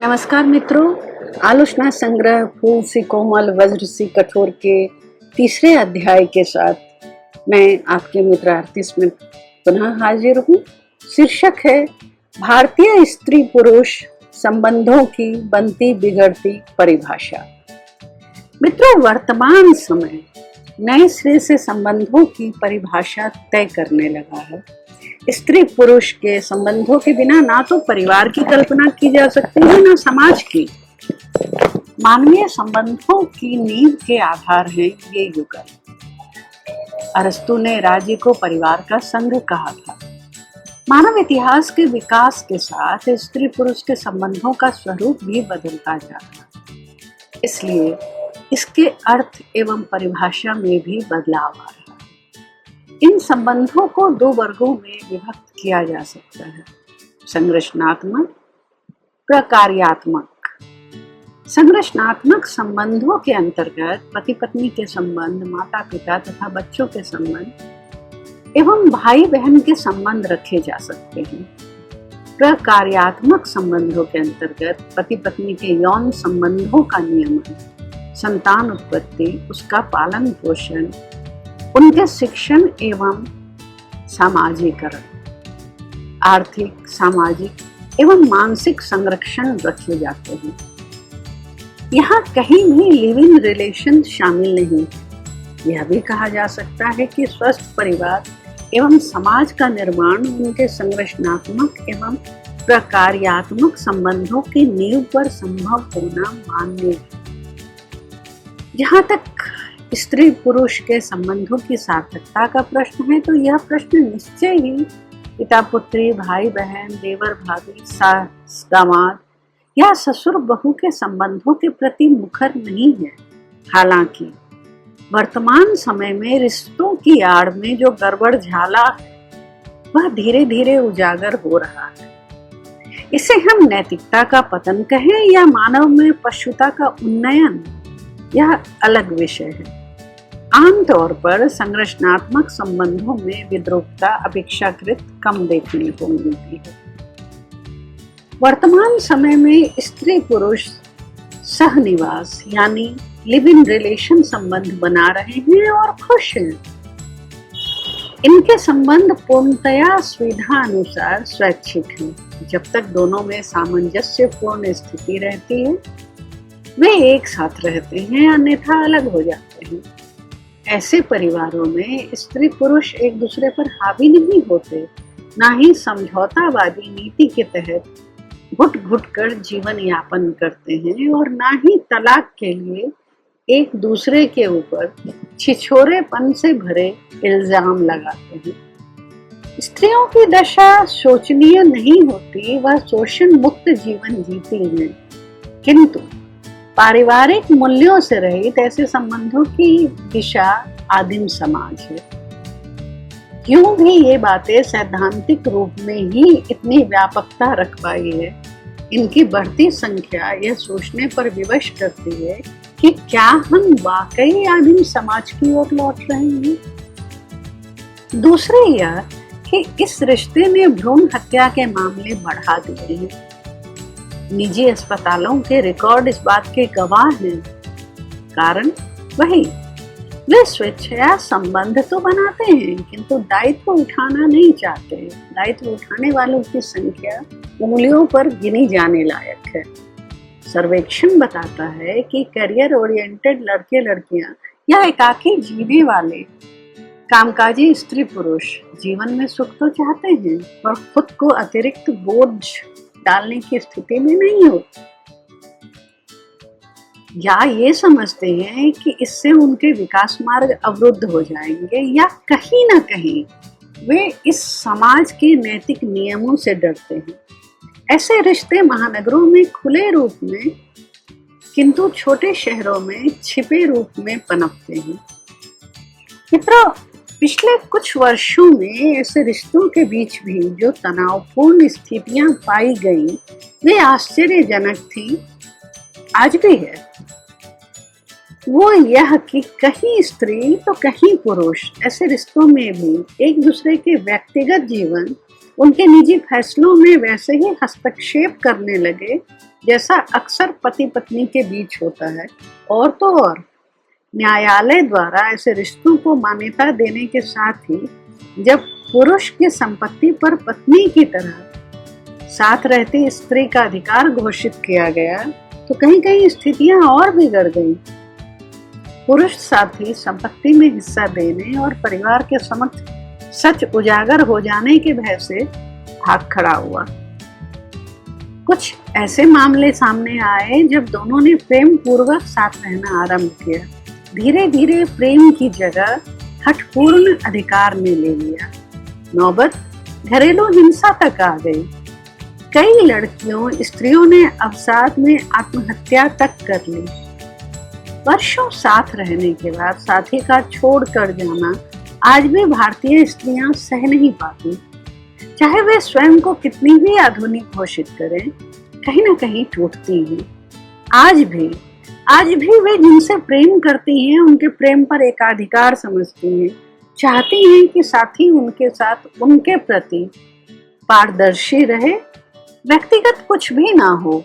नमस्कार मित्रों, आलोचना संग्रह फूल सी कोमल वज्र सी कठोर के तीसरे अध्याय के साथ मैं आपके मित्र आरती स्मिथ पुनः हाजिर हूँ। शीर्षक है भारतीय स्त्री पुरुष संबंधों की बनती बिगड़ती परिभाषा। मित्रों, वर्तमान समय नए सिरे से संबंधों की परिभाषा तय करने लगा है। स्त्री पुरुष के संबंधों के बिना ना तो परिवार की कल्पना की जा सकती है ना समाज की। मानवीय संबंधों की नींव के आधार है ये युगल। अरस्तु ने राज्य को परिवार का संघ कहा था। मानव इतिहास के विकास के साथ स्त्री पुरुष के संबंधों का स्वरूप भी बदलता जा रहा है, इसलिए इसके अर्थ एवं परिभाषा में भी बदलाव आ रहा है। इन संबंधों को दो वर्गों में विभक्त किया जा सकता है: संरचनात्मक, प्रकार्यात्मक। संरचनात्मक संबंधों के अंतर्गत पति पत्नी के संबंध, माता पिता तथा बच्चों के संबंध एवं भाई बहन के संबंध रखे जा सकते हैं। प्रकार्यात्मक संबंधों के अंतर्गत पति पत्नी के यौन संबंधों का नियमन, संतान उत्पत्ति, उसका पालन पोषण, उनके शिक्षण एवं सामाजिकरण, आर्थिक, सामाजिक एवं मानसिक संरक्षण रखे जाते हैं। यहाँ कहीं भी लिव इन रिलेशन शामिल नहीं। यह भी कहा जा सकता है कि स्वस्थ परिवार एवं समाज का निर्माण उनके संरचनात्मक एवं प्रकार्यात्मक संबंधों की नींव पर संभव होना मान्य है। जहाँ तक स्त्री पुरुष के संबंधों की सार्थकता का प्रश्न है, तो यह प्रश्न निश्चय ही पिता पुत्री, भाई बहन, देवर भाभी, सास दामाद या ससुर बहू के संबंधों के प्रति मुखर नहीं है। हालांकि वर्तमान समय में रिश्तों की आड़ में जो गड़बड़ झाला है वह धीरे धीरे उजागर हो रहा है। इसे हम नैतिकता का पतन कहें या मानव में पशुता का उन्नयन, यह अलग विषय है। आमतौर पर संरचनात्मक संबंधों में विद्रूपता अपेक्षाकृत कम देखने को मिलती है। वर्तमान समय में स्त्री पुरुष सहनिवास यानी लिव इन रिलेशन संबंध बना रहे हैं और खुश हैं। इनके संबंध पूर्णतया सुविधा अनुसार स्वैच्छिक हैं। जब तक दोनों में सामंजस्यपूर्ण स्थिति रहती है वे एक साथ रहते हैं, अन्यथा अलग हो जाते हैं। ऐसे परिवारों में स्त्री पुरुष एक दूसरे पर हावी नहीं होते, ना ही समझौतावादी नीति के तहत घुट घुट कर जीवन यापन करते हैं और ना ही तलाक के लिए एक दूसरे के ऊपर छिछोरेपन से भरे इल्जाम लगाते हैं। स्त्रियों की दशा शोचनीय नहीं होती, वह शोषण मुक्त जीवन जीती हैं, किंतु पारिवारिक मूल्यों से रहित ऐसे संबंधों की दिशा आदिम समाज है। क्यों भी ये बातें सैद्धांतिक रूप में ही इतनी व्यापकता रख पाई है, इनकी बढ़ती संख्या यह सोचने पर विवश करती है कि क्या हम वाकई आदिम समाज की ओर लौट रहे हैं। दूसरी यह कि इस रिश्ते ने भ्रूण हत्या के मामले बढ़ा दिए हैं। निजी अस्पतालों के रिकॉर्ड इस बात के गवाह हैं। कारण वही, वे स्वेच्छया संबंध तो बनाते हैं किंतु दायित्व उठाना नहीं चाहते। दायित्व उठाने वालों की संख्या उंगलियों पर गिनी जाने लायक है। सर्वेक्षण बताता है कि करियर ओरिएंटेड लड़के लड़कियां या एकाकी जीने वाले कामकाजी स्त्री पुरुष जीवन में सुख तो चाहते हैं पर खुद को अतिरिक्त बोझ डालने की स्थिति में नहीं होती, या ये समझते हैं कि इससे उनके विकास मार्ग अवरुद्ध हो जाएंगे, या कहीं ना कहीं वे इस समाज के नैतिक नियमों से डरते हैं। ऐसे रिश्ते महानगरों में खुले रूप में किंतु छोटे शहरों में छिपे रूप में पनपते हैं। मित्रों, पिछले कुछ वर्षों में ऐसे रिश्तों के बीच भी जो तनावपूर्ण स्थितियां पाई गई वे आश्चर्यजनक थी, आज भी है। वो यह कि कहीं स्त्री तो कहीं पुरुष ऐसे रिश्तों में भी एक दूसरे के व्यक्तिगत जीवन, उनके निजी फैसलों में वैसे ही हस्तक्षेप करने लगे जैसा अक्सर पति पत्नी के बीच होता है। और तो और न्यायालय द्वारा ऐसे रिश्तों को मान्यता देने के साथ ही जब पुरुष की संपत्ति पर पत्नी की तरह साथ रहती स्त्री का अधिकार घोषित किया गया, तो कहीं कहीं स्थितियां और बिगड़ गई। पुरुष साथी संपत्ति में हिस्सा देने और परिवार के समक्ष सच उजागर हो जाने के भय से भाग खड़ा हुआ। कुछ ऐसे मामले सामने आए जब दोनों ने प्रेम पूर्वक साथ रहना आरंभ किया। धीरे धीरे प्रेम की जगह हठपूर्ण अधिकार ने ले लिया। नौबत घरेलू हिंसा तक आ गई। कई लड़कियों स्त्रियों ने अवसाद में आत्महत्या तक कर ली। वर्षों साथ रहने के बाद साथी का छोड़ कर जाना आज भी भारतीय स्त्रियां सह नहीं पाती। चाहे वे स्वयं को कितनी भी आधुनिक घोषित करें, कहीं ना कहीं टूटती हैं। आज भी वे जिनसे प्रेम करती हैं उनके प्रेम पर एकाधिकार समझती हैं, चाहती हैं कि साथी उनके साथ उनके प्रति पारदर्शी रहे, व्यक्तिगत कुछ भी ना हो।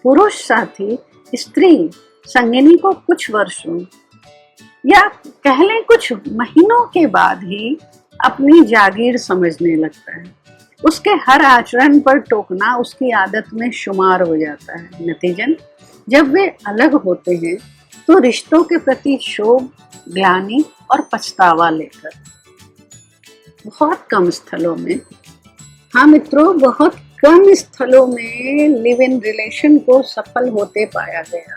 पुरुष साथी स्त्री संगिनी को कुछ वर्षों या कह लें कुछ महीनों के बाद ही अपनी जागीर समझने लगता है। उसके हर आचरण पर टोकना उसकी आदत में शुमार हो जाता है। नतीजन जब वे अलग होते हैं तो रिश्तों के प्रति शोक, ग्लानि और पछतावा लेकर। बहुत कम स्थलों में, हाँ मित्रों, बहुत कम स्थलों में लिव इन रिलेशन को सफल होते पाया गया।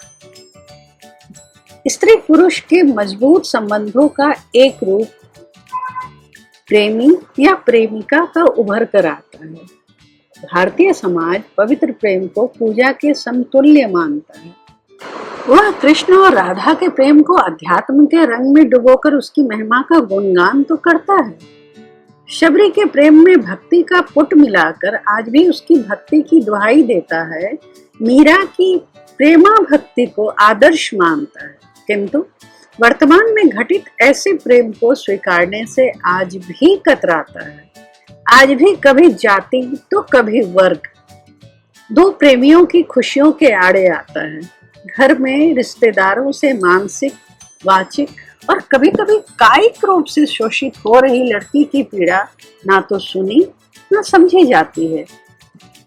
स्त्री पुरुष के मजबूत संबंधों का एक रूप प्रेमी या प्रेमिका का उभर कर आता है। भारतीय समाज पवित्र प्रेम को पूजा के समतुल्य मानता है। वह कृष्ण और राधा के प्रेम को अध्यात्म के रंग में डुबोकर उसकी महिमा का गुणगान तो करता है। शबरी के प्रेम में भक्ति का पुट मिलाकर आज भी उसकी भक्ति की दुहाई देता है। मीरा की प्रेमा भक्ति को आदर्श मानता है, किंतु वर्तमान में घटित ऐसे प्रेम को स्वीकारने से आज भी कतराता है। आज भी कभी जाति तो कभी वर्ग दो प्रेमियों की खुशियों के आड़े आता है। घर में रिश्तेदारों से मानसिक, वाचिक और कभी कभी कायिक रूप से शोषित हो रही लड़की की पीड़ा ना तो सुनी ना समझी जाती है।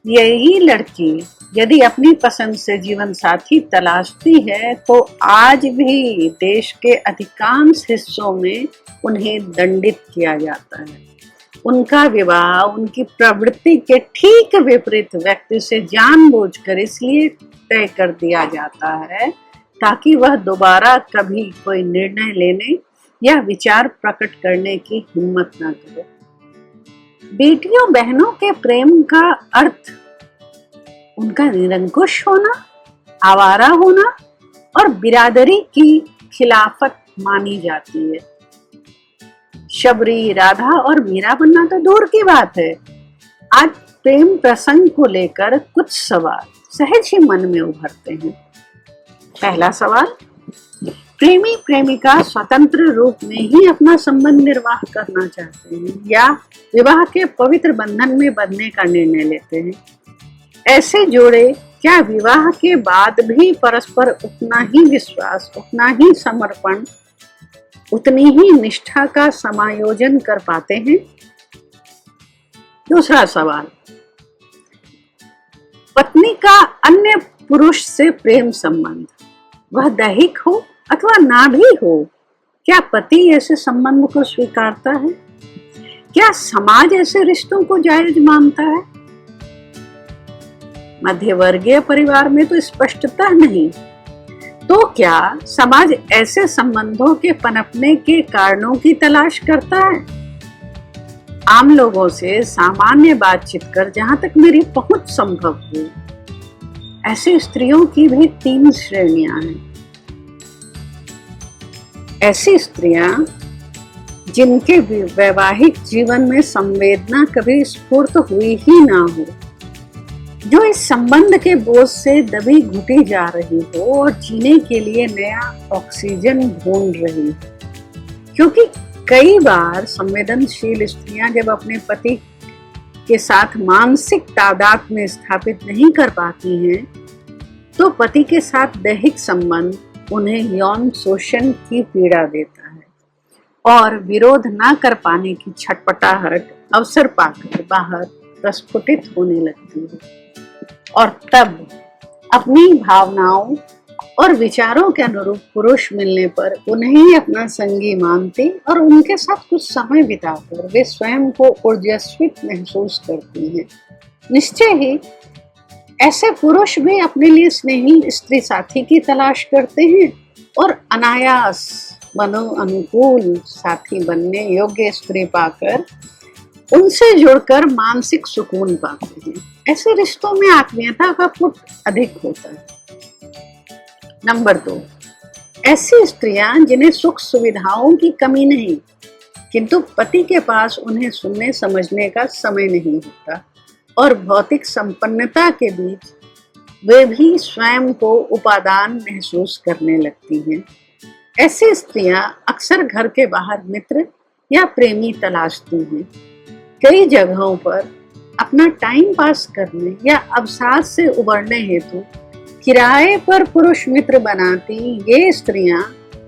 यही लड़की यदि अपनी पसंद से जीवन साथी तलाशती है तो आज भी देश के अधिकांश हिस्सों में उन्हें दंडित किया जाता है। उनका विवाह उनकी प्रवृत्ति के ठीक विपरीत व्यक्ति से जानबूझकर इसलिए तय कर दिया जाता है ताकि वह दोबारा कभी कोई निर्णय लेने या विचार प्रकट करने की हिम्मत न करे। बेटियों बहनों के प्रेम का अर्थ उनका निरंकुश होना, आवारा होना और बिरादरी की खिलाफत मानी जाती है। शबरी, राधा और मीरा बनना तो दूर की बात है। आज प्रेम प्रसंग को लेकर कुछ सवाल सहज ही मन में उभरते हैं। पहला सवाल, प्रेमी प्रेमिका स्वतंत्र रूप में ही अपना संबंध निर्वाह करना चाहते हैं या विवाह के पवित्र बंधन में बंधने का निर्णय लेते हैं? ऐसे जोड़े क्या विवाह के बाद भी परस्पर उतना ही विश्वास, उतना ही समर्पण, उतनी ही निष्ठा का समायोजन कर पाते हैं? दूसरा सवाल, पत्नी का अन्य पुरुष से प्रेम संबंध, वह दैहिक हो अथवा ना भी हो, क्या पति ऐसे संबंध को स्वीकारता है? क्या समाज ऐसे रिश्तों को जायज मानता है? मध्यवर्गीय परिवार में तो स्पष्टता नहीं, तो क्या समाज ऐसे संबंधों के पनपने के कारणों की तलाश करता है? आम लोगों से सामान्य बातचीत कर जहां तक मेरी पहुंच संभव हुई, ऐसी स्त्रियों की भी 3 श्रेणियां हैं। ऐसी स्त्रियां जिनके वैवाहिक जीवन में संवेदना कभी स्फूर्त हुई ही ना हो, जो इस संबंध के बोझ से दबी घुटी जा रही हो और जीने के लिए नया ऑक्सीजन ढूंढ रही हो। क्योंकि कई बार संवेदनशील स्त्रियां जब अपने पति के साथ मानसिक तादाद में स्थापित नहीं कर पाती हैं, तो पति के साथ दैहिक संबंध उन्हें यौन शोषण की पीड़ा देता है और विरोध न कर पाने की छटपटाहट अवसर पाकर बाहर प्रस्फुटित होने लगती है और तब अपनी भावनाओं और विचारों के अनुरूप पुरुष मिलने पर उन्हें अपना संगी मानते और उनके साथ कुछ समय बिताकर वे स्वयं को ऊर्जास्वित महसूस करती हैं। निश्चय ही ऐसे पुरुष भी अपने लिए स्नेही स्त्री साथी की तलाश करते हैं और अनायास मनो अनुकूल साथी बनने योग्य स्त्री पाकर उनसे जुड़कर मानसिक सुकून पाते हैं। ऐसे रिश्तों में आत्मीयता का पुट अधिक होता है। नंबर 2, ऐसी स्त्रियां जिन्हें सुख सुविधाओं की कमी नहीं, किंतु पति के पास उन्हें सुनने समझने का समय नहीं होता और भौतिक संपन्नता के बीच वे भी स्वयं को उपादान महसूस करने लगती हैं। ऐसी स्त्रियां अक्सर घर के बाहर मित्र या प्रेमी तलाशती हैं। कई जगहों पर अपना टाइम पास करने या अवसाद से उबरने हेतु किराए पर पुरुष मित्र बनाती ये स्त्रियां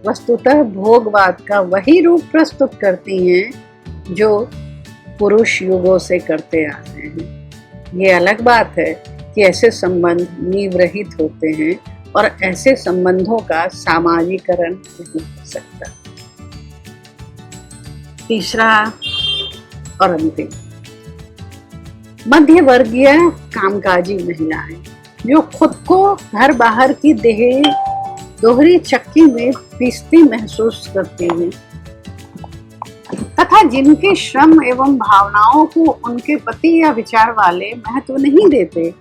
वस्तुतः भोगवाद का वही रूप प्रस्तुत करती हैं जो पुरुष युगों से करते आ रहे हैं। ये अलग बात है कि ऐसे संबंध नींव रहित होते हैं और ऐसे संबंधों का सामाजिकरण नहीं हो सकता। तीसरा और अंतिम, मध्य वर्गीय कामकाजी महिलाएं जो खुद को घर बाहर की दोहरी चक्की में पीसती महसूस करती हैं तथा जिनके श्रम एवं भावनाओं को उनके पति या विचार वाले महत्व नहीं देते,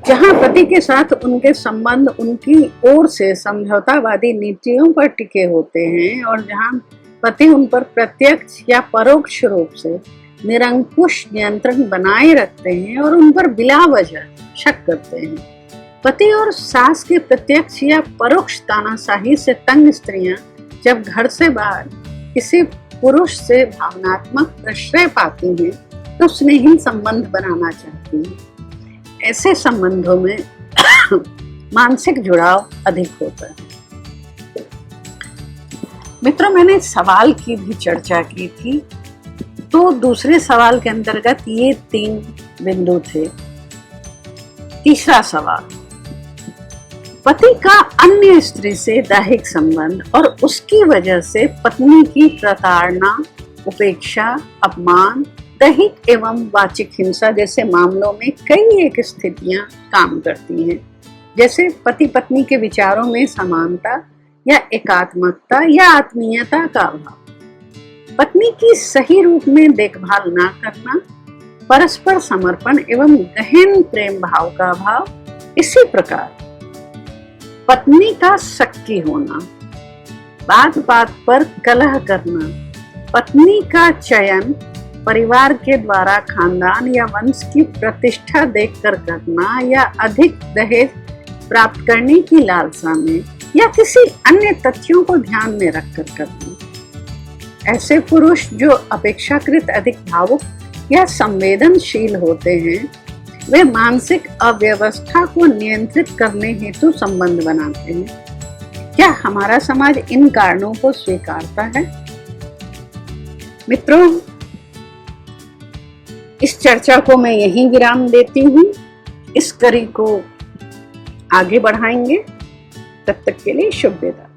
जहां पति के साथ उनके संबंध उनकी ओर से समझौतावादी नीतियों पर टिके होते हैं और जहां पति उन पर प्रत्यक्ष या परोक्ष रूप से निरंकुश नियंत्रण बनाए रखते हैं और उन पर बिला वजह शक करते हैं। पति और सास के प्रत्यक्ष या परोक्ष तानाशाही से तंग स्त्रियां जब घर से बाहर किसी पुरुष से भावनात्मक प्रश्रय पाती हैं तो स्नेही संबंध बनाना चाहती हैं। ऐसे संबंधों में मानसिक जुड़ाव अधिक होता है। मित्रों, मैंने सवाल की भी चर्चा की थी, तो दूसरे सवाल के अंतर्गत ये 3 बिंदु थे। तीसरा सवाल, पति का अन्य स्त्री से दैहिक संबंध और उसकी वजह से पत्नी की प्रताड़ना, उपेक्षा, अपमान, दैहिक एवं वाचिक हिंसा जैसे मामलों में कई एक स्थितियां काम करती हैं, जैसे पति पत्नी के विचारों में समानता या एकात्मकता या आत्मीयता का अभाव, पत्नी की सही रूप में देखभाल न करना, परस्पर समर्पण एवं गहन प्रेम भाव का अभाव। इसी प्रकार पत्नी का शक्की होना, बात बात पर कलह करना, पत्नी का चयन परिवार के द्वारा खानदान या वंश की प्रतिष्ठा देखकर करना या अधिक दहेज प्राप्त करने की लालसा में या किसी अन्य तथ्यों को ध्यान में रखकर करना। ऐसे पुरुष जो अपेक्षाकृत अधिक भावुक या संवेदनशील होते हैं, वे मानसिक अव्यवस्था को नियंत्रित करने हेतु संबंध बनाते हैं। क्या हमारा समाज इन कारणों को स्वीकारता है? मित्रों, इस चर्चा को मैं यहीं विराम देती हूँ। इस कड़ी को आगे बढ़ाएंगे। तब तक के लिए शुभ विदा।